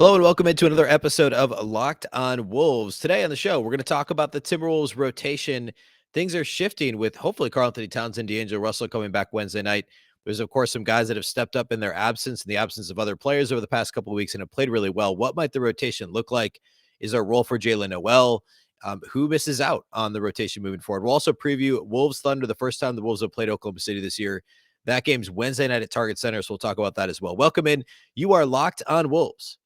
Hello and welcome into another episode of Locked on Wolves. Today on the show, we're going to talk about the Timberwolves rotation. Things are shifting with hopefully Karl-Anthony Towns and D'Angelo Russell coming back Wednesday night. There's, of course, some guys that have stepped up in their absence, in the absence of other players over the past couple of weeks and have played really well. What might the rotation look like? Is there a role for Jaylen Nowell? Who misses out on the rotation moving forward? We'll also preview Wolves Thunder, the first time the Wolves have played Oklahoma City this year. That game's Wednesday night at Target Center, so we'll talk about that as well. Welcome in. You are Locked on Wolves.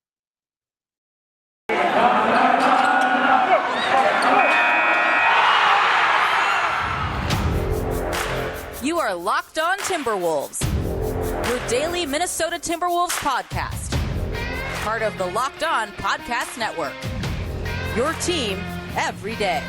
You are Locked on Timberwolves, your daily Minnesota Timberwolves podcast. Part of the Locked On Podcast Network. Your team every day.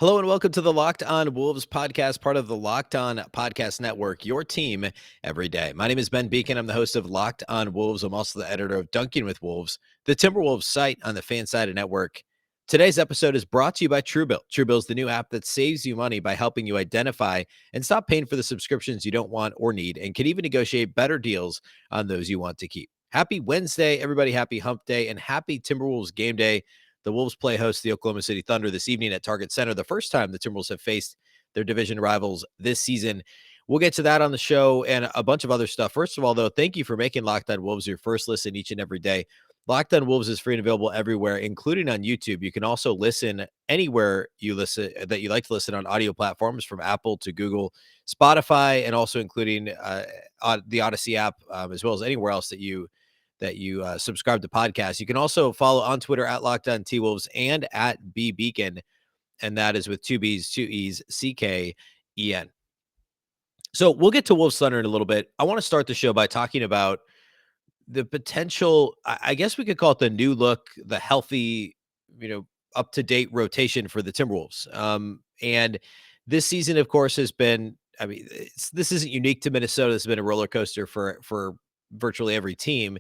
Hello and welcome to the Locked On Wolves podcast, part of the Locked On Podcast Network, your team every day. My name is Ben Beecken. I'm the host of Locked On Wolves. I'm also the editor of Dunking with Wolves, the Timberwolves site on the Fansided Network. Today's episode is brought to you by Truebill. Truebill is the new app that saves you money by helping you identify and stop paying for the subscriptions you don't want or need, and can even negotiate better deals on those you want to keep. Happy Wednesday, everybody. Happy Hump Day and happy Timberwolves game day. The Wolves play host the Oklahoma City Thunder this evening at Target Center, the first time the Timberwolves have faced their division rivals this season. We'll get to that on the show and a bunch of other stuff. First of all, though, thank you for making Locked On Wolves your first listen each and every day. Locked On Wolves is free and available everywhere, including on YouTube. You can also listen anywhere you listen that you like to listen on audio platforms, from Apple to Google, Spotify, and also including the Odyssey app, as well as anywhere else that you subscribe to podcasts. You can also follow on Twitter at Locked On T-Wolves and at Beecken, and that is with two B's, two E's, CKEN. So we'll get to Wolves Thunder in a little bit. I want to start the show by talking about the potential, I guess we could call it the new look, the healthy, up-to-date rotation for the Timberwolves. And this season, of course, has been, this isn't unique to Minnesota. This has been a roller coaster for virtually every team.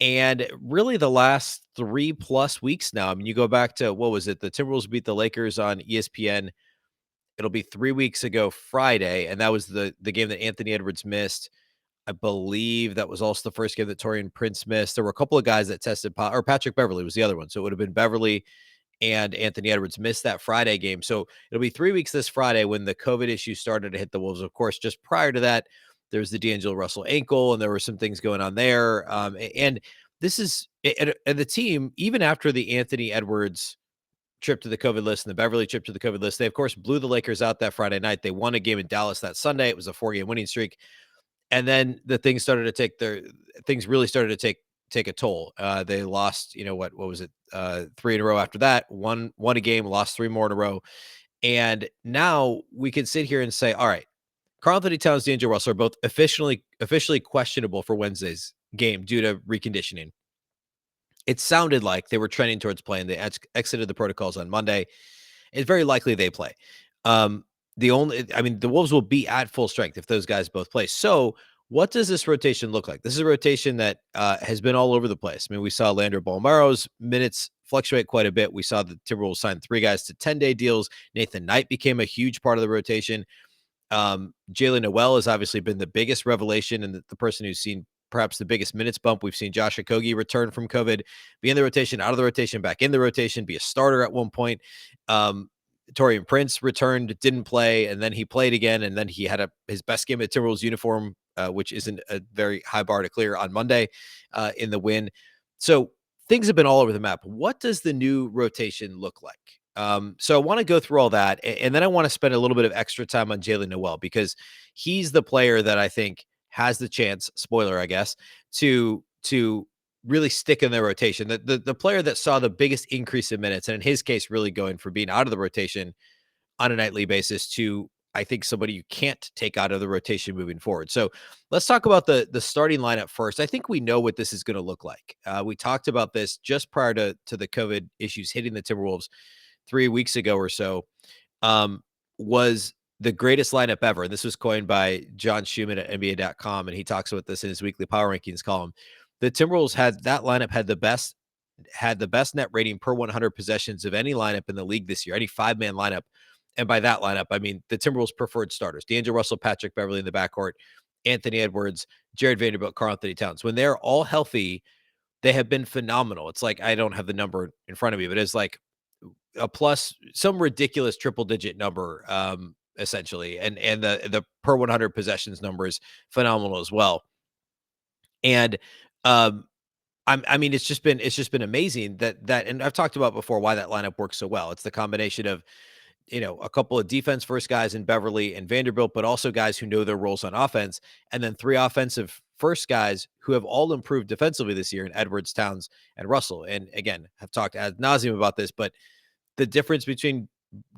And really the last 3+ weeks now, you go back to, what was it? The Timberwolves beat the Lakers on ESPN. It'll be 3 weeks ago Friday, and that was the game that Anthony Edwards missed. I believe that was also the first game that Taurean Prince missed. There were a couple of guys that tested, or Patrick Beverley was the other one. So it would have been Beverley and Anthony Edwards missed that Friday game. So it'll be 3 weeks this Friday when the COVID issues started to hit the Wolves. Of course, just prior to that, there was the D'Angelo Russell ankle, and there were some things going on there. And this is, and the team, even after the Anthony Edwards trip to the COVID list and the Beverly trip to the COVID list, they, of course, blew the Lakers out that Friday night. They won a game in Dallas that Sunday. It was a 4-game winning streak. And then the things started to really started to take a toll. They lost, what was it? 3 in a row after that, won a game, lost 3 more in a row. And now we can sit here and say, all right, Karl-Anthony Towns, D'Angelo Russell are both officially questionable for Wednesday's game due to reconditioning. It sounded like they were trending towards playing. They exited the protocols on Monday. It's very likely they play. The Wolves will be at full strength if those guys both play. So what does this rotation look like? This is a rotation that has been all over the place. We saw Leandro Bolmaro's minutes fluctuate quite a bit. We saw the Timberwolves sign 3 guys to 10-day deals. Nathan Knight became a huge part of the rotation. Jaylen Nowell has obviously been the biggest revelation and the person who's seen perhaps the biggest minutes bump. We've seen Josh Okogie return from COVID, be in the rotation, out of the rotation, back in the rotation, be a starter at one point. Taurean Prince returned, didn't play, and then he played again, and then he had his best game at Timberwolves uniform, which isn't a very high bar to clear, on Monday in the win. So things have been all over the map. What does the new rotation look like? So I want to go through all that, and then I want to spend a little bit of extra time on Jaylen Nowell, because he's the player that I think has the chance, spoiler, I guess, to really stick in their rotation. The player that saw the biggest increase in minutes, and in his case, really going from being out of the rotation on a nightly basis to, I think, somebody you can't take out of the rotation moving forward. So let's talk about the starting lineup first. I think we know what this is going to look like. We talked about this just prior to the COVID issues hitting the Timberwolves 3 weeks ago or so. Was the greatest lineup ever. And this was coined by John Schumann at NBA.com, and he talks about this in his weekly power rankings column. The Timberwolves had the best net rating per 100 possessions of any lineup in the league this year, any 5-man lineup And by that lineup, I mean the Timberwolves' preferred starters: D'Angelo Russell, Patrick Beverley in the backcourt, Anthony Edwards, Jared Vanderbilt, Karl-Anthony Towns. When they're all healthy, they have been phenomenal. It's like, I don't have the number in front of me, but it's like a plus, some ridiculous triple digit number, essentially. And the per 100 possessions number is phenomenal as well. And um, I mean, it's just been amazing and I've talked about before why that lineup works so well. It's the combination of, a couple of defense first guys in Beverly and Vanderbilt, but also guys who know their roles on offense. And then 3 offensive first guys who have all improved defensively this year in Edwards, Towns, and Russell. And again, I've talked ad nauseum about this, but the difference between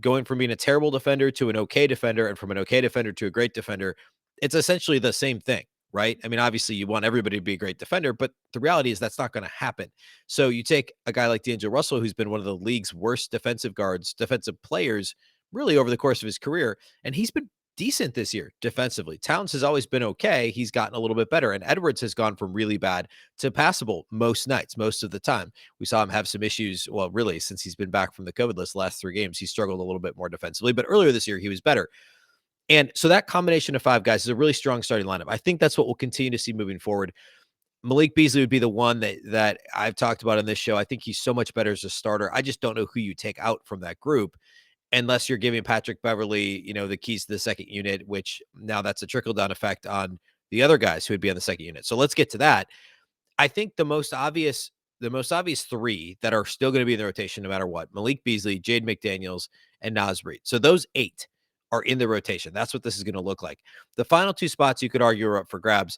going from being a terrible defender to an okay defender and from an okay defender to a great defender, it's essentially the same thing, right? I mean, obviously you want everybody to be a great defender, but the reality is that's not going to happen. So you take a guy like D'Angelo Russell, who's been one of the league's worst defensive guards, defensive players, really over the course of his career, and he's been decent this year defensively. Towns has always been okay. He's gotten a little bit better, and Edwards has gone from really bad to passable most nights, most of the time. We saw him have some issues. Well, really, since he's been back from the COVID list, the last 3 games, he struggled a little bit more defensively. But earlier this year, he was better. And so that combination of 5 guys is a really strong starting lineup. I think that's what we'll continue to see moving forward. Malik Beasley would be the one that I've talked about on this show. I think he's so much better as a starter. I just don't know who you take out from that group unless you're giving Patrick Beverley, the keys to the second unit, which now that's a trickle down effect on the other guys who would be on the second unit. So let's get to that. I think the most obvious 3 that are still going to be in the rotation no matter what: Malik Beasley, Jade McDaniels, and Naz Reid. So those 8 are in the rotation. That's what this is going to look like. The final 2 spots you could argue are up for grabs.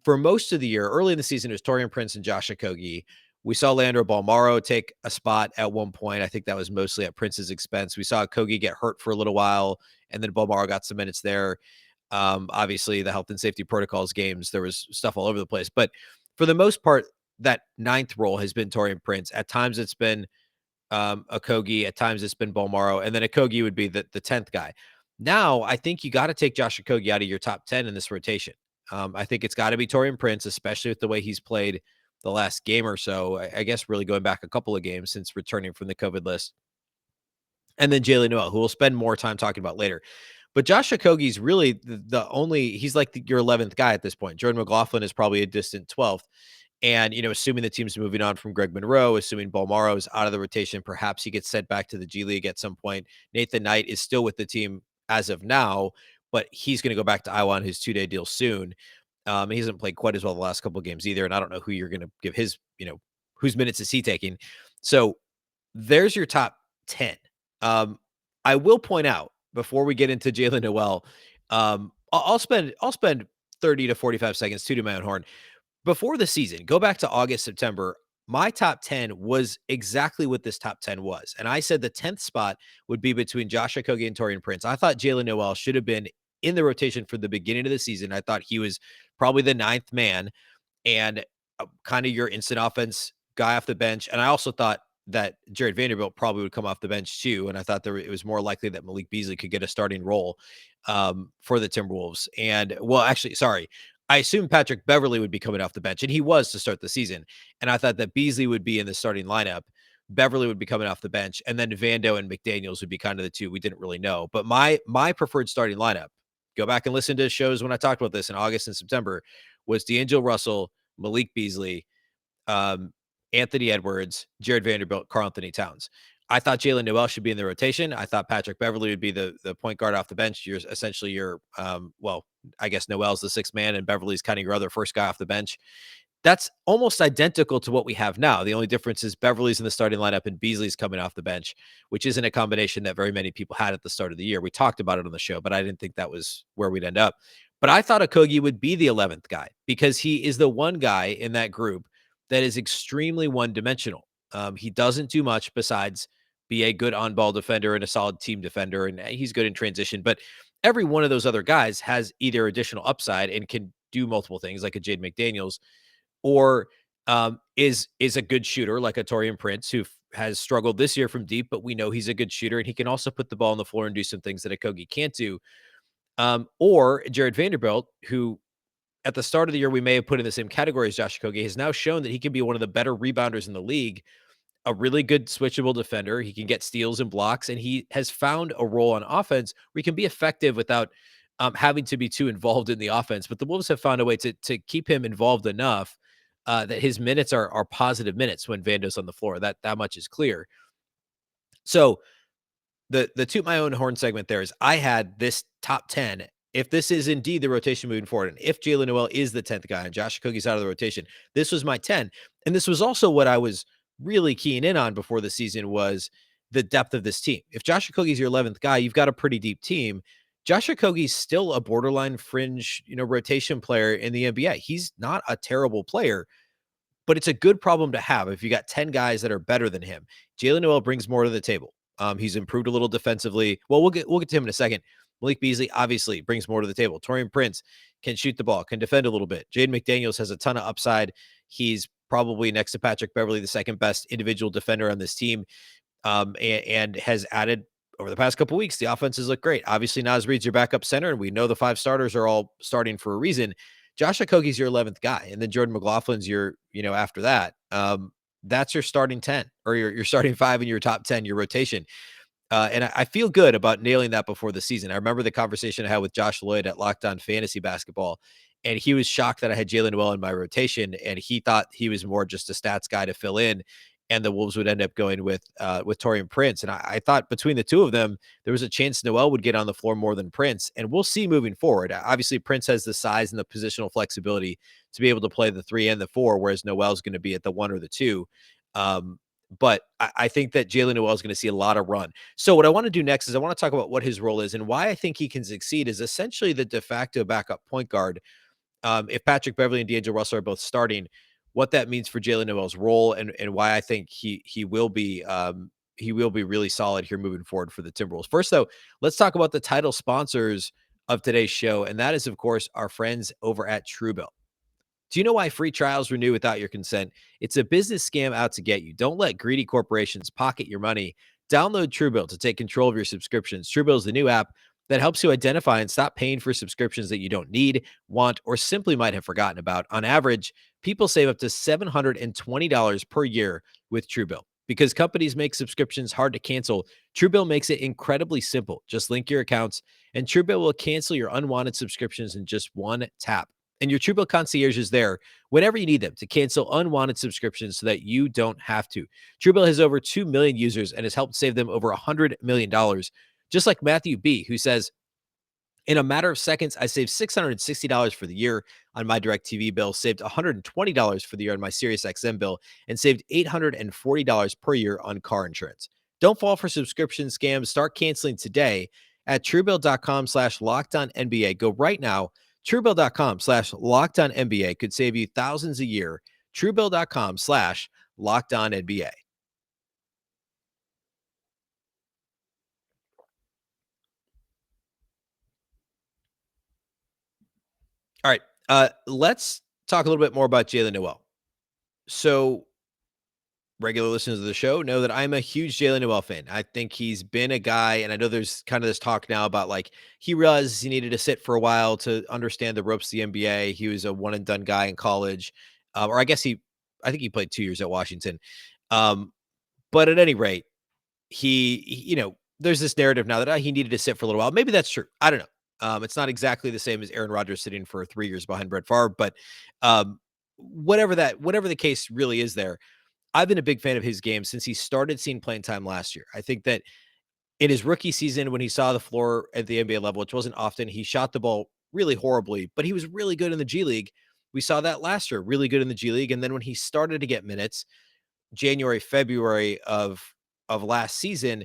For most of the year, early in the season, it was Taurean Prince and Josh Okogie. We saw Leandro Balmaro take a spot at one point. I think that was mostly at Prince's expense. We saw Okogie get hurt for a little while, and then Balmaro got some minutes there. Obviously, the health and safety protocols games, there was stuff all over the place. But for the most part, that 9th role has been Taurean Prince. At times, it's been Okogie. At times, it's been Balmaro. And then Okogie would be the 10th guy. Now, I think you got to take Josh Okogie out of your top 10 in this rotation. I think it's got to be Taurean Prince, especially with the way he's played the last game or so. I guess really going back a couple of games since returning from the COVID list. And then Jaylen Nowell, who we'll spend more time talking about later. But Josh Okogie's really the only, he's like your 11th guy at this point. Jordan McLaughlin is probably a distant 12th. And, assuming the team's moving on from Greg Monroe, assuming Balmaro is out of the rotation, perhaps he gets sent back to the G League at some point. Nathan Knight is still with the team as of now, but he's going to go back to Iowa on his 2-day deal soon. He hasn't played quite as well the last couple of games either. And I don't know who you're going to give his, whose minutes is he taking. So there's your top 10. I will point out before we get into Jaylen Nowell, I'll spend 30 to 45 seconds to my own horn. Before the season, go back to August, September, my top 10 was exactly what this top 10 was. And I said the 10th spot would be between Josh Okogie and Taurean Prince. I thought Jaylen Nowell should have been in the rotation for the beginning of the season. I thought he was probably the 9th man and kind of your instant offense guy off the bench. And I also thought that Jared Vanderbilt probably would come off the bench too. And I thought it was more likely that Malik Beasley could get a starting role for the Timberwolves. And well, actually, sorry, I assumed Patrick Beverley would be coming off the bench, and he was to start the season. And I thought that Beasley would be in the starting lineup. Beverley would be coming off the bench, and then Vando and McDaniels would be kind of the 2 we didn't really know. But my preferred starting lineup, go back and listen to shows when I talked about this in August and September, was D'Angelo Russell, Malik Beasley, Anthony Edwards, Jared Vanderbilt, Karl-Anthony Towns. I thought Jaylen Nowell should be in the rotation. I thought Patrick Beverley would be the point guard off the bench. You're essentially I guess Nowell's the 6th man and Beverly's kind of your other first guy off the bench. That's almost identical to what we have now. The only difference is Beverly's in the starting lineup and Beasley's coming off the bench, which isn't a combination that very many people had at the start of the year. We talked about it on the show, but I didn't think that was where we'd end up. But I thought Okogie would be the 11th guy because he is the one guy in that group that is extremely one-dimensional. He doesn't do much besides be a good on-ball defender and a solid team defender, and he's good in transition. But every one of those other guys has either additional upside and can do multiple things, like a Jade McDaniels, or is a good shooter, like a Taurean Prince, who has struggled this year from deep, but we know he's a good shooter, and he can also put the ball on the floor and do some things that Okogie can't do. Or Jared Vanderbilt, who at the start of the year we may have put in the same category as Josh Okogie, has now shown that he can be one of the better rebounders in the league a really good switchable defender. He can get steals and blocks, and he has found a role on offense where he can be effective without having to be too involved in the offense. But the Wolves have found a way to keep him involved enough that his minutes are positive minutes when Vando's on the floor. That much is clear. So the toot my own horn segment there is I had this top 10. If this is indeed the rotation moving forward, and if Jaylen Nowell is the 10th guy and Josh Okogie's out of the rotation, this was my 10. And this was also what I was really keying in on before the season was the depth of this team. If Josh Okogie's your 11th guy, you've got a pretty deep team. Josh Okogie's still a borderline fringe, rotation player in the NBA. He's not a terrible player, but it's a good problem to have if you got 10 guys that are better than him. Jaylen Nowell brings more to the table. He's improved a little defensively. Well, we'll get to him in a second. Malik Beasley obviously brings more to the table. Taurean Prince can shoot the ball, can defend a little bit. Jaden McDaniels has a ton of upside. He's probably next to Patrick Beverley, the second best individual defender on this team, and has added over the past couple weeks. The offenses look great. Obviously, Naz Reid's your backup center, and we know the 5 starters are all starting for a reason. Josh Okogie's your 11th guy, and then Jordan McLaughlin's your, after that. That's your starting 10 or your starting 5 in your top 10, your rotation. And I feel good about nailing that before the season. I remember the conversation I had with Josh Lloyd at Locked On Fantasy Basketball, and he was shocked that I had Jaylen Nowell in my rotation, and he thought he was more just a stats guy to fill in, and the Wolves would end up going with Taurean Prince. And I thought between the two of them, there was a chance Nowell would get on the floor more than Prince, and we'll see moving forward. Obviously, Prince has the size and the positional flexibility to be able to play the 3 and the 4, whereas Nowell's going to be at the 1 or the 2. But I think that Jaylen Nowell is going to see a lot of run. So what I want to do next is I want to talk about what his role is and why I think he can succeed as essentially the de facto backup point guard. If Patrick Beverley and D'Angelo Russell are both starting, what that means for Jaylen Nowell's role and why I think he will be really solid here moving forward for the Timberwolves. First, though, let's talk about the title sponsors of today's show, and that is, of course, our friends over at Truebill. Do you know why free trials renew without your consent? It's a business scam out to get you. Don't let greedy corporations pocket your money. Download Truebill to take control of your subscriptions. Truebill is the new app that helps you identify and stop paying for subscriptions that you don't need, want, or simply might have forgotten about. On average, people save up to $720 per year with Truebill. Because companies make subscriptions hard to cancel, Truebill makes it incredibly simple. Just link your accounts, and Truebill will cancel your unwanted subscriptions in just one tap. And your Truebill concierge is there whenever you need them to cancel unwanted subscriptions so that you don't have to. Truebill has over 2 million users and has helped save them over $100 million. Just like Matthew B., who says, in a matter of seconds, I saved $660 for the year on my DirecTV bill, saved $120 for the year on my SiriusXM bill, and saved $840 per year on car insurance. Don't fall for subscription scams. Start canceling today at truebill.com/LockedOnNBA. Go right now. Truebill.com/LockedOnNBA could save you thousands a year. Truebill.com/LockedOnNBA. All right. Let's talk a little bit more about Jaylen Nowell. So regular listeners of the show know that I'm a huge Jaylen Nowell fan. I think he's been a guy, and I know there's kind of this talk now about like he realizes he needed to sit for a while to understand the ropes of the NBA. He was a one and done guy in college, or I think he played 2 years at Washington. But at any rate, there's this narrative now that he needed to sit for a little while. Maybe that's true. I don't know. It's not exactly the same as Aaron Rodgers sitting for 3 years behind Brett Favre, but whatever the case really is there, I've been a big fan of his game since he started seeing playing time last year. I think that in his rookie season, when he saw the floor at the NBA level, which wasn't often, he shot the ball really horribly, but he was really good in the G League. We saw that last year, really good in the G League. And then when he started to get minutes, January, February of last season,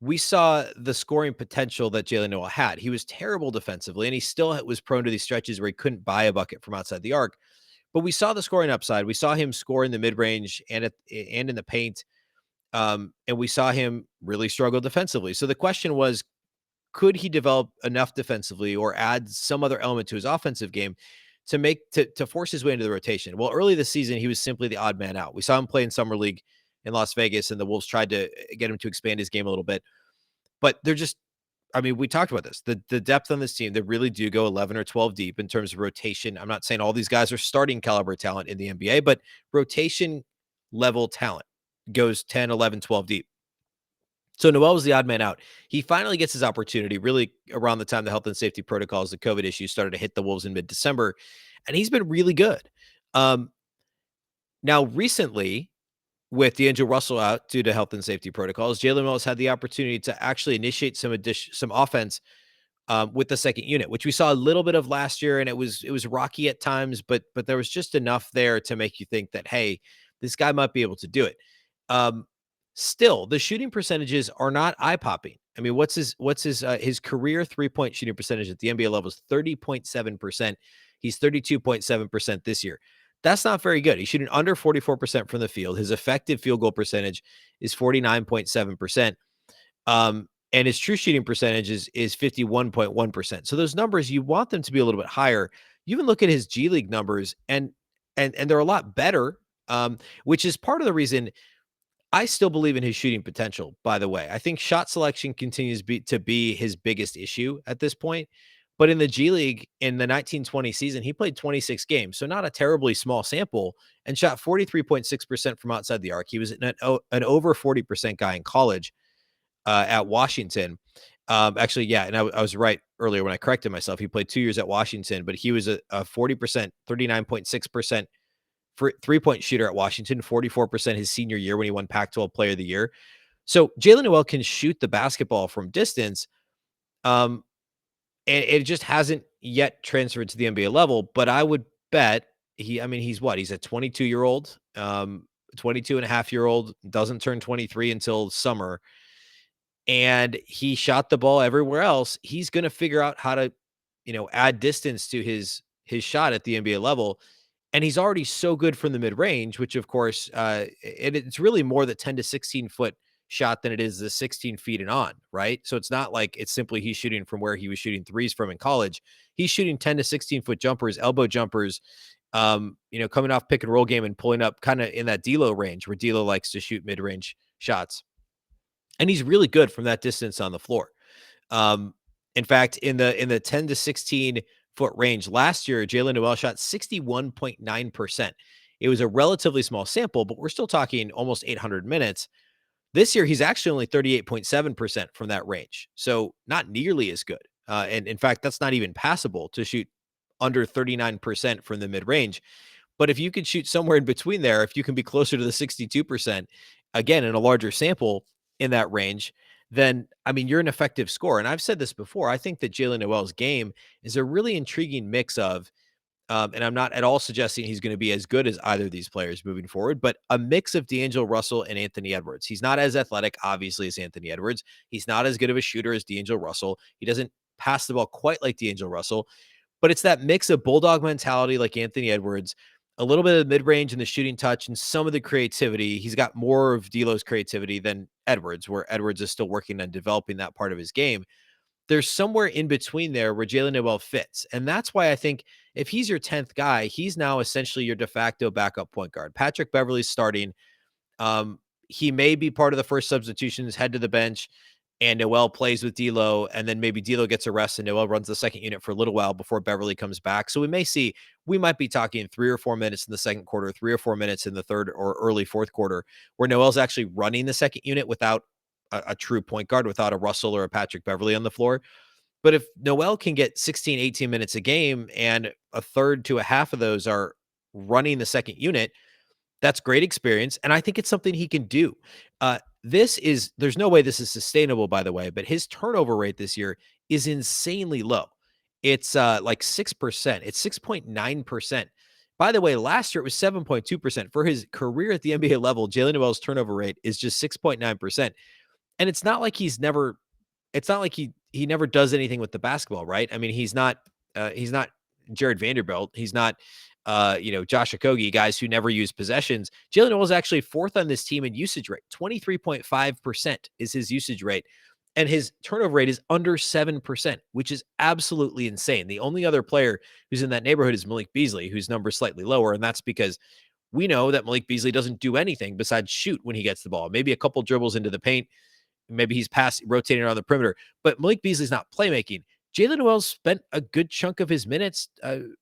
we saw the scoring potential that Jaylen Nowell had. He was terrible defensively, and he still was prone to these stretches where he couldn't buy a bucket from outside the arc. But we saw the scoring upside. We saw him score in the mid-range and in the paint, and we saw him really struggle defensively. So the question was, could he develop enough defensively or add some other element to his offensive game to force his way into the rotation? Well, early this season, he was simply the odd man out. We saw him play in Summer League in Las Vegas, and the Wolves tried to get him to expand his game a little bit. But we talked about this. The depth on this team, they really do go 11 or 12 deep in terms of rotation. I'm not saying all these guys are starting caliber talent in the NBA, but rotation level talent. goes 10, 11, 12 deep. So Nowell was the odd man out. He finally gets his opportunity really around the time the health and safety protocols, the COVID issues started to hit the Wolves in mid-December, and he's been really good. Now recently, with D'Angelo Russell out due to health and safety protocols, Jaylen Nowell has had the opportunity to actually initiate some offense with the second unit, which we saw a little bit of last year, and it was rocky at times, but there was just enough there to make you think that, hey, this guy might be able to do it. Um, Still, the shooting percentages are not eye popping. I mean, his career 3-point shooting percentage at the NBA level is 30.7%. He's 32.7% this year. That's not very good. He's shooting under 44% from the field. His effective field goal percentage is 49.7%. And his true shooting percentage is 51.1%. So those numbers, you want them to be a little bit higher. You even look at his G League numbers, and they're a lot better, which is part of the reason I still believe in his shooting potential, by the way. I think shot selection continues to be his biggest issue at this point. But in the G League in the 1920 season, he played 26 games, so not a terribly small sample, and shot 43.6% from outside the arc. He was an over 40% guy in college at Washington. Actually, yeah, and I was right earlier when I corrected myself. He played 2 years at Washington, but he was a 40%, 39.6% for 3-point shooter at Washington, 44% his senior year when he won Pac-12 Player of the Year. So Jaylen Nowell can shoot the basketball from distance, and it just hasn't yet transferred to the NBA level. But I would bet he's what? He's a 22-year-old, 22 and a half-year-old, doesn't turn 23 until summer, and he shot the ball everywhere else. He's going to figure out how to, add distance to his shot at the NBA level. And he's already so good from the mid-range, which of course, it's really more the 10 to 16 foot shot than it is the 16 feet and on, right? So it's not like it's simply he's shooting from where he was shooting threes from in college. He's shooting 10 to 16 foot jumpers, elbow jumpers, coming off pick and roll game and pulling up kind of in that D'Lo range where D'Lo likes to shoot mid-range shots. And he's really good from that distance on the floor. In fact, in the 10 to 16 foot range last year, Jaylen Nowell shot 61.9%. It was a relatively small sample, but we're still talking almost 800 minutes. This year, he's actually only 38.7% from that range. So not nearly as good. And in fact, that's not even passable to shoot under 39% from the mid range. But if you could shoot somewhere in between there, if you can be closer to the 62%, again, in a larger sample in that range, then, you're an effective scorer. And I've said this before. I think that Jaylen Nowell's game is a really intriguing mix of, and I'm not at all suggesting he's going to be as good as either of these players moving forward, but a mix of D'Angelo Russell and Anthony Edwards. He's not as athletic, obviously, as Anthony Edwards. He's not as good of a shooter as D'Angelo Russell. He doesn't pass the ball quite like D'Angelo Russell, but it's that mix of bulldog mentality like Anthony Edwards, a little bit of mid-range and the shooting touch and some of the creativity. He's got more of D'Lo's creativity than Edwards, where Edwards is still working on developing that part of his game. There's somewhere in between there where Jaylen Nowell fits. And that's why I think if he's your 10th guy, he's now essentially your de facto backup point guard. Patrick Beverley's starting. He may be part of the first substitutions, head to the bench, and Nowell plays with D'Lo, and then maybe D'Lo gets a rest and Nowell runs the second unit for a little while before Beverley comes back. So we might be talking 3 or 4 minutes in the second quarter, 3 or 4 minutes in the third or early fourth quarter, where Nowell's actually running the second unit without a true point guard, without a Russell or a Patrick Beverley on the floor. But if Nowell can get 16, 18 minutes a game and a third to a half of those are running the second unit, that's great experience. And I think it's something he can do. There's no way this is sustainable, by the way, but his turnover rate this year is insanely low. It's like 6%. It's 6.9%. By the way, last year it was 7.2%. For his career at the NBA level, Jaylen Nowell's turnover rate is just 6.9%. And it's not like he never does anything with the basketball, right? He's not Jared Vanderbilt. He's not Josh Okogie, guys who never use possessions. Jaylen Nowell is actually fourth on this team in usage rate. 23.5% is his usage rate. And his turnover rate is under 7%, which is absolutely insane. The only other player who's in that neighborhood is Malik Beasley, whose number is slightly lower. And that's because we know that Malik Beasley doesn't do anything besides shoot when he gets the ball. Maybe a couple dribbles into the paint. Maybe he's rotating around the perimeter. But Malik Beasley's not playmaking. Jaylen Nowell spent a good chunk of his minutes,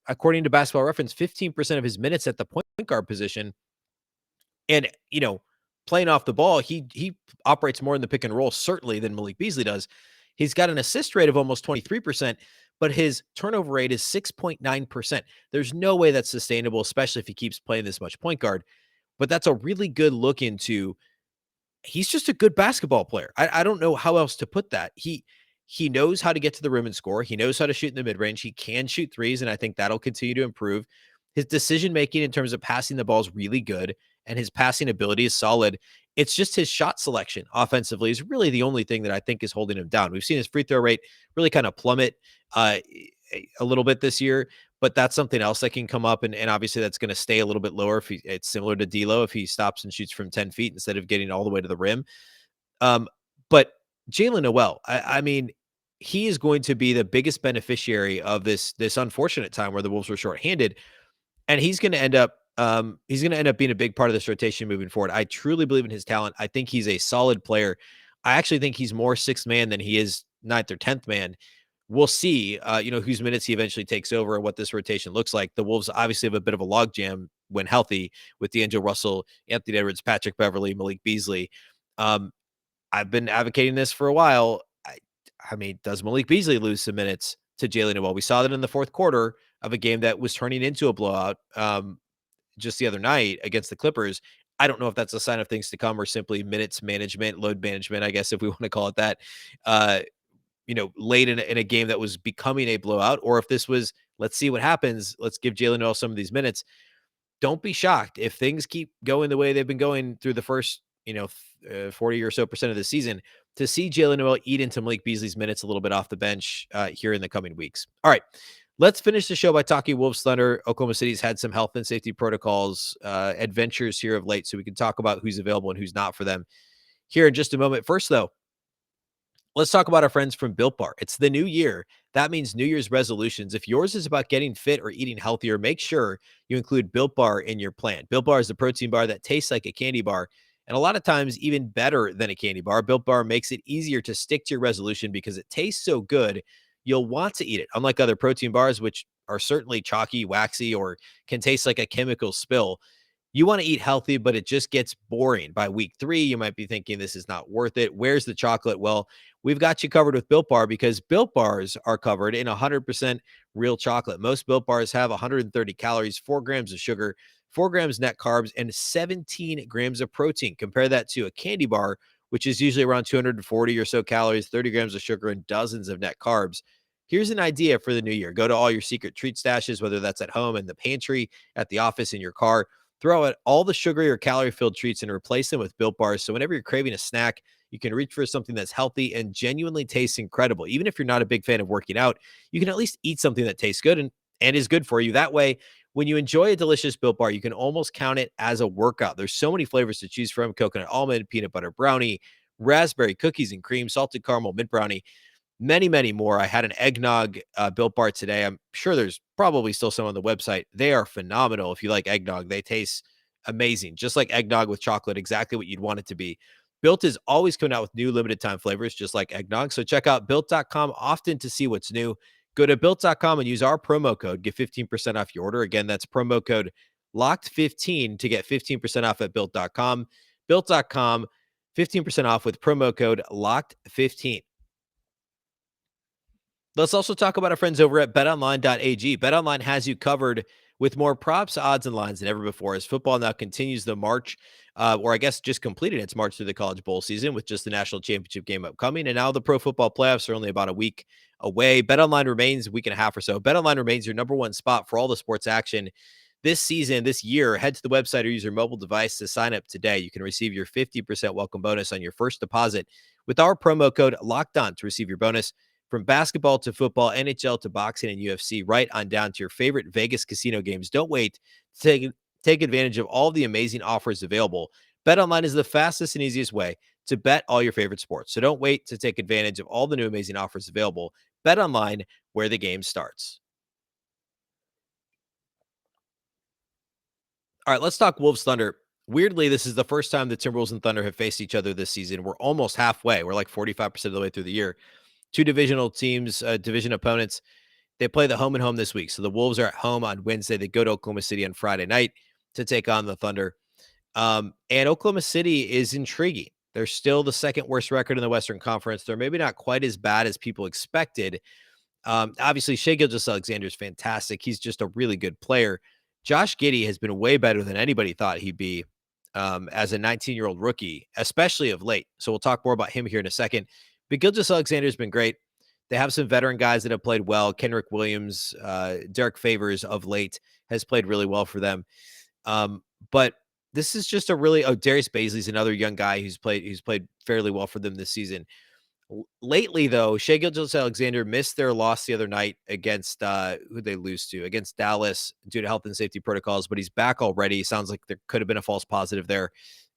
according to Basketball Reference, 15% of his minutes at the point guard position. And, playing off the ball, he operates more in the pick and roll certainly than Malik Beasley does. He's got an assist rate of almost 23%, but his turnover rate is 6.9%. There's no way that's sustainable, especially if he keeps playing this much point guard. But that's a really good look into he's just a good basketball player. I don't know how else to put that. He knows how to get to the rim and score. He knows how to shoot in the mid range. He can shoot threes, and I think that'll continue to improve. His decision making in terms of passing the ball is really good, and his passing ability is solid. It's just his shot selection offensively is really the only thing that I think is holding him down. We've seen his free throw rate really kind of plummet uh, a little bit this year, but that's something else that can come up. And obviously that's going to stay a little bit lower if it's similar to D'Lo if he stops and shoots from 10 feet instead of getting all the way to the rim. Um, but Jaylen Nowell, I mean, he is going to be the biggest beneficiary of this unfortunate time where the Wolves were shorthanded, and he's going to end up being a big part of this rotation moving forward. I truly believe in his talent. I think he's a solid player. I actually think he's more sixth man than he is ninth or 10th man. We'll see, whose minutes he eventually takes over and what this rotation looks like. The Wolves obviously have a bit of a logjam when healthy with D'Angelo Russell, Anthony Edwards, Patrick Beverley, Malik Beasley. Um, I've been advocating this for a while. I mean, does Malik Beasley lose some minutes to Jaylen Nowell? We saw that in the fourth quarter of a game that was turning into a blowout just the other night against the Clippers. I don't know if that's a sign of things to come or simply minutes management, load management, I guess, if we want to call it that, uh, late in a game that was becoming a blowout, or if this was, let's see what happens. Let's give Jaylen Nowell some of these minutes. Don't be shocked if things keep going the way they've been going through the first, 40 or so percent of the season to see Jaylen Nowell eat into Malik Beasley's minutes a little bit off the bench here in the coming weeks. All right. Let's finish the show by talking Wolves Thunder. Oklahoma City's had some health and safety protocols, adventures here of late, so we can talk about who's available and who's not for them here in just a moment. First, though, let's talk about our friends from Built Bar. It's the new year. That means New Year's resolutions. If yours is about getting fit or eating healthier, make sure you include Built Bar in your plan. Built Bar is a protein bar that tastes like a candy bar, and a lot of times even better than a candy bar. Built Bar makes it easier to stick to your resolution because it tastes so good, you'll want to eat it. Unlike other protein bars, which are certainly chalky, waxy, or can taste like a chemical spill, you want to eat healthy, but it just gets boring. By week 3, you might be thinking this is not worth it. Where's the chocolate? Well, we've got you covered with Built Bar because Built Bars are covered in 100% real chocolate. Most Built Bars have 130 calories, 4 grams of sugar, 4 grams net carbs, and 17 grams of protein. Compare that to a candy bar, which is usually around 240 or so calories, 30 grams of sugar, and dozens of net carbs. Here's an idea for the new year. Go to all your secret treat stashes, whether that's at home, in the pantry, at the office, in your car. Throw out all the sugary or calorie-filled treats and replace them with Built Bars. So whenever you're craving a snack, you can reach for something that's healthy and genuinely tastes incredible. Even if you're not a big fan of working out, you can at least eat something that tastes good and is good for you. That way, when you enjoy a delicious Built Bar, you can almost count it as a workout. There's so many flavors to choose from: coconut almond, peanut butter brownie, raspberry cookies and cream, salted caramel, mint brownie, many, many more. I had an eggnog Built Bar today. I'm sure there's probably still some on the website. They are phenomenal. If you like eggnog, they taste amazing. Just like eggnog with chocolate, exactly what you'd want it to be. Built is always coming out with new limited time flavors, just like eggnog. So check out built.com often to see what's new. Go to built.com and use our promo code, get 15% off your order. Again, that's promo code locked15 to get 15% off at built.com. Built.com, 15% off with promo code locked15. Let's also talk about our friends over at betonline.ag. BetOnline has you covered with more props, odds, and lines than ever before as football now continues the march, or I guess just completed its march through the college bowl season with just the national championship game upcoming. And now the pro football playoffs are only about a week away. BetOnline remains a week and a half or so. BetOnline remains your number one spot for all the sports action this season, this year. Head to the website or use your mobile device to sign up today. You can receive your 50% welcome bonus on your first deposit with our promo code LOCKEDON to receive your bonus. From basketball to football, NHL to boxing and UFC, right on down to your favorite Vegas casino games. Don't wait to take advantage of all the amazing offers available. BetOnline is the fastest and easiest way to bet all your favorite sports. So don't wait to take advantage of all the new amazing offers available. BetOnline, where the game starts. All right, let's talk Wolves Thunder. Weirdly, this is the first time the Timberwolves and Thunder have faced each other this season. We're almost halfway. We're like 45% of the way through the year. Two divisional teams, division opponents. They play the home and home this week. So the Wolves are at home on Wednesday. They go to Oklahoma City on Friday night to take on the Thunder. And Oklahoma City is intriguing. They're still the second worst record in the Western Conference. They're maybe not quite as bad as people expected. Obviously, Shai Gilgeous-Alexander is fantastic. He's just a really good player. Josh Giddey has been way better than anybody thought he'd be as a 19-year-old rookie, especially of late. So we'll talk more about him here in a second. But Gilgeous-Alexander has been great. They have some veteran guys that have played well. Kenrick Williams, Derek Favors of late has played really well for them. But this is just a really Darius Baisley's another young guy who's played fairly well for them this season. Lately, though, Shai Gilgeous-Alexander missed their loss the other night against who they lose to against Dallas due to health and safety protocols, but he's back already. Sounds like there could have been a false positive there.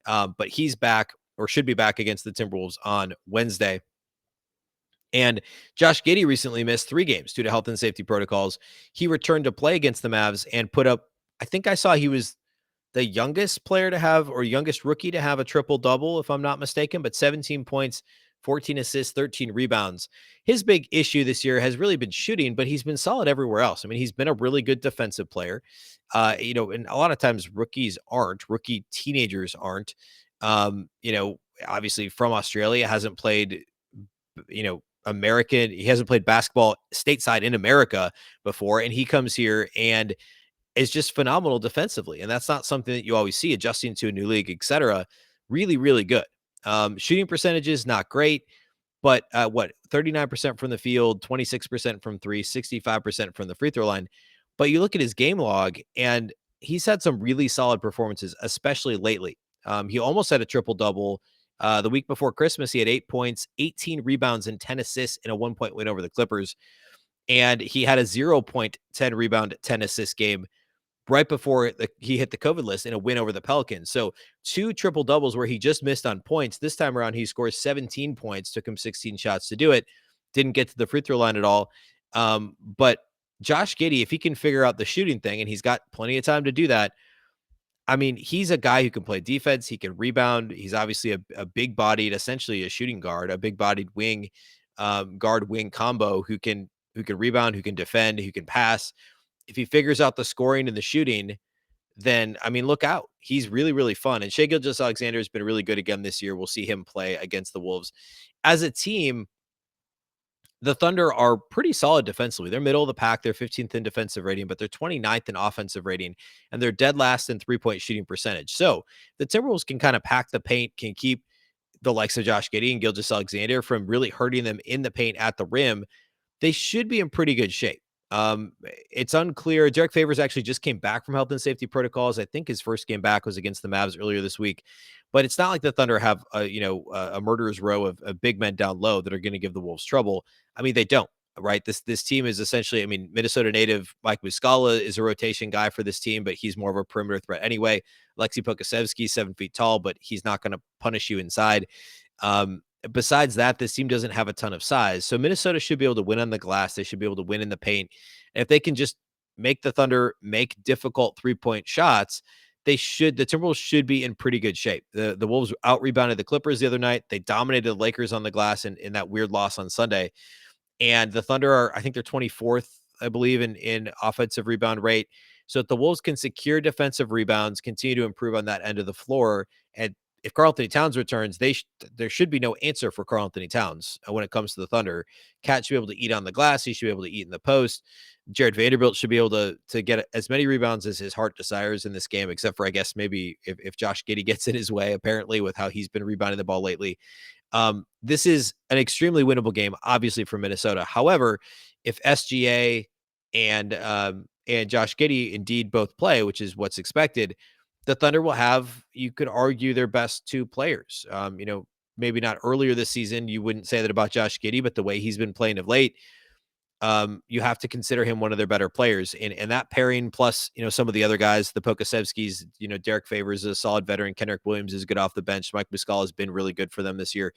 But he's back or should be back against the Timberwolves on Wednesday. And Josh Giddey recently missed 3 games due to health and safety protocols. He returned to play against the Mavs and put up, I think I saw he was the youngest player to have or youngest rookie to have a triple double, if I'm not mistaken, but 17 points, 14 assists, 13 rebounds. His big issue this year has really been shooting, but he's been solid everywhere else. I mean, he's been a really good defensive player. And a lot of times rookie teenagers aren't. Obviously from Australia, hasn't played, he hasn't played basketball stateside in America before. And he comes here and is just phenomenal defensively. And that's not something that you always see adjusting to a new league, et cetera. Really, really good. Shooting percentages, not great, but 39% from the field, 26% from 3, 65% from the free throw line. But you look at his game log and he's had some really solid performances, especially lately. He almost had a triple double. The week before Christmas, he had 8 points, 18 rebounds, and 10 assists in a 1-point win over the Clippers. And he had a 0.10 rebound, 10 assist game right before he hit the COVID list in a win over the Pelicans. So 2 triple doubles where he just missed on points. This time around, he scores 17 points, took him 16 shots to do it. Didn't get to the free throw line at all. But Josh Giddey, if he can figure out the shooting thing, and he's got plenty of time to do that, I mean, he's a guy who can play defense. He can rebound. He's obviously a big bodied, essentially a shooting guard, a big bodied wing, guard wing combo who can rebound, who can defend, who can pass. If he figures out the scoring and the shooting, then I mean, look out. He's really, really fun. And Shai Gilgeous-Alexander has been really good again this year. We'll see him play against the Wolves. As a team, the Thunder are pretty solid defensively. They're middle of the pack. They're 15th in defensive rating, but they're 29th in offensive rating, and they're dead last in 3-point shooting percentage. So the Timberwolves can kind of pack the paint, can keep the likes of Josh Giddey and Gilgeous-Alexander from really hurting them in the paint at the rim. They should be in pretty good shape. It's unclear. Derek Favors actually just came back from health and safety protocols. I think his first game back was against the Mavs earlier this week, but it's not like the Thunder have a murderer's row of big men down low that are going to give the Wolves trouble. I mean, they don't, right? This team is essentially, I mean, Minnesota native Mike Muscala is a rotation guy for this team, but he's more of a perimeter threat anyway. Alexei Pokusevski, 7 feet tall, but he's not going to punish you inside. Besides that, this team doesn't have a ton of size. So Minnesota should be able to win on the glass. They should be able to win in the paint. And if they can just make the Thunder make difficult 3-point shots, the Timberwolves should be in pretty good shape. The Wolves out rebounded the Clippers the other night. They dominated the Lakers on the glass in that weird loss on Sunday. And the Thunder are, I think they're 24th, I believe, in offensive rebound rate. So if the Wolves can secure defensive rebounds, continue to improve on that end of the floor, and if Karl-Anthony Towns returns, there should be no answer for Karl-Anthony Towns when it comes to the Thunder. Cat should be able to eat on the glass. He should be able to eat in the post. Jared Vanderbilt should be able to get as many rebounds as his heart desires in this game, except for, I guess, maybe if Josh Giddey gets in his way, apparently, with how he's been rebounding the ball lately. This is an extremely winnable game, obviously, for Minnesota. However, if SGA and Josh Giddey indeed both play, which is what's expected, the Thunder will have, you could argue, their best 2 players. Maybe not earlier this season. You wouldn't say that about Josh Giddey, but the way he's been playing of late, you have to consider him one of their better players. And that pairing plus, some of the other guys, the Pokusevskis, Derek Favors is a solid veteran. Kenrick Williams is good off the bench. Mike Muscala has been really good for them this year.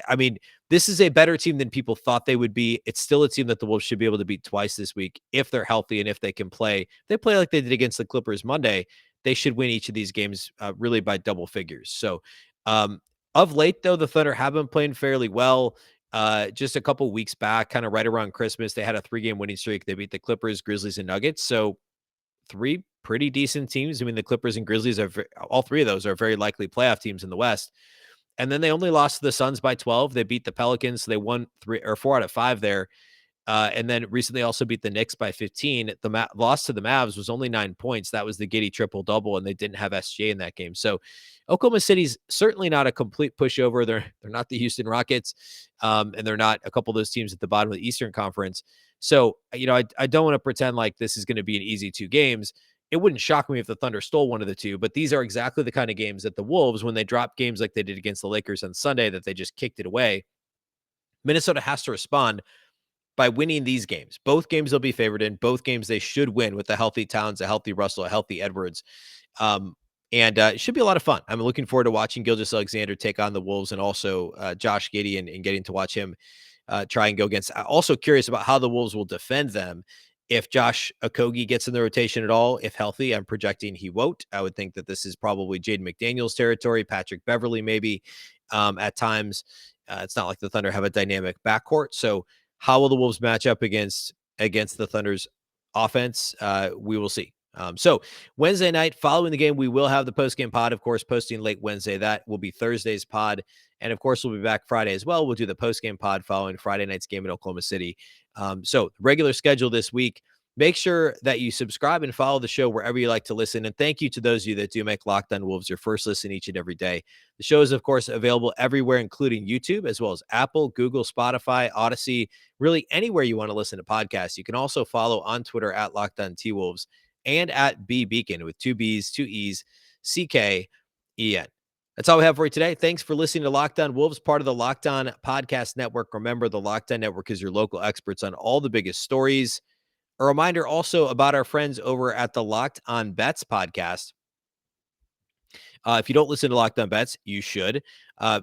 I mean, this is a better team than people thought they would be. It's still a team that the Wolves should be able to beat twice this week if they're healthy and if they can play. If they play like they did against the Clippers Monday, they should win each of these games really by double figures. So of late, though, the Thunder have been playing fairly well. Just a couple weeks back, kind of right around Christmas, they had a 3-game winning streak. They beat the Clippers, Grizzlies, and Nuggets. So 3 pretty decent teams. I mean, the Clippers and Grizzlies are all three of those are very likely playoff teams in the West. And then they only lost to the Suns by 12. They beat the Pelicans. So they won 4 out of 5 there. And then recently also beat the Knicks by 15. The loss to the Mavs was only 9 points. That was the giddy triple double, and they didn't have SGA in that game. So Oklahoma City's certainly not a complete pushover. They're not the Houston Rockets, and they're not a couple of those teams at the bottom of the Eastern Conference. So I don't want to pretend like this is going to be an easy 2 games. It wouldn't shock me if the Thunder stole one of the 2, but these are exactly the kind of games that the Wolves, when they drop games like they did against the Lakers on Sunday, that they just kicked it away. Minnesota has to respond by winning these games. Both games they'll be favored in. Both games they should win with a healthy Towns, a healthy Russell, a healthy Edwards. And it should be a lot of fun. I'm looking forward to watching Gilgeous-Alexander take on the Wolves, and also Josh Giddey and getting to watch him try and go against. I'm also curious about how the Wolves will defend them. If Josh Okogie gets in the rotation at all, if healthy, I'm projecting he won't. I would think that this is probably Jaden McDaniels territory, Patrick Beverley maybe at times. It's not like the Thunder have a dynamic backcourt. So how will the Wolves match up against the Thunder's offense? We will see. So Wednesday night, following the game, we will have the post-game pod, of course, posting late Wednesday. That will be Thursday's pod. And of course, we'll be back Friday as well. We'll do the post-game pod following Friday night's game in Oklahoma City. So regular schedule this week. Make sure that you subscribe and follow the show wherever you like to listen. And thank you to those of you that do make Locked On Wolves your first listen each and every day. The show is, of course, available everywhere, including YouTube, as well as Apple, Google, Spotify, Odyssey, really anywhere you want to listen to podcasts. You can also follow on Twitter at Locked On T-Wolves and at Beecken with 2 B's, 2 E's, CKEN. That's all we have for you today. Thanks for listening to Locked On Wolves, part of the Locked On Podcast Network. Remember, the Locked On Network is your local experts on all the biggest stories. A reminder also about our friends over at the Locked On Bets podcast. If you don't listen to Locked On Bets, you should.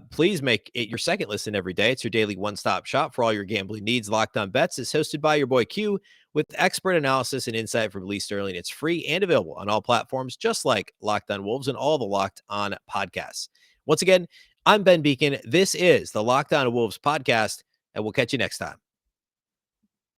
Please make it your second listen every day. It's your daily one-stop shop for all your gambling needs. Locked On Bets is hosted by your boy Q with expert analysis and insight from Lee Sterling. It's free and available on all platforms, just like Locked On Wolves and all the Locked On podcasts. Once again, I'm Ben Beecken. This is the Locked On Wolves podcast, and we'll catch you next time.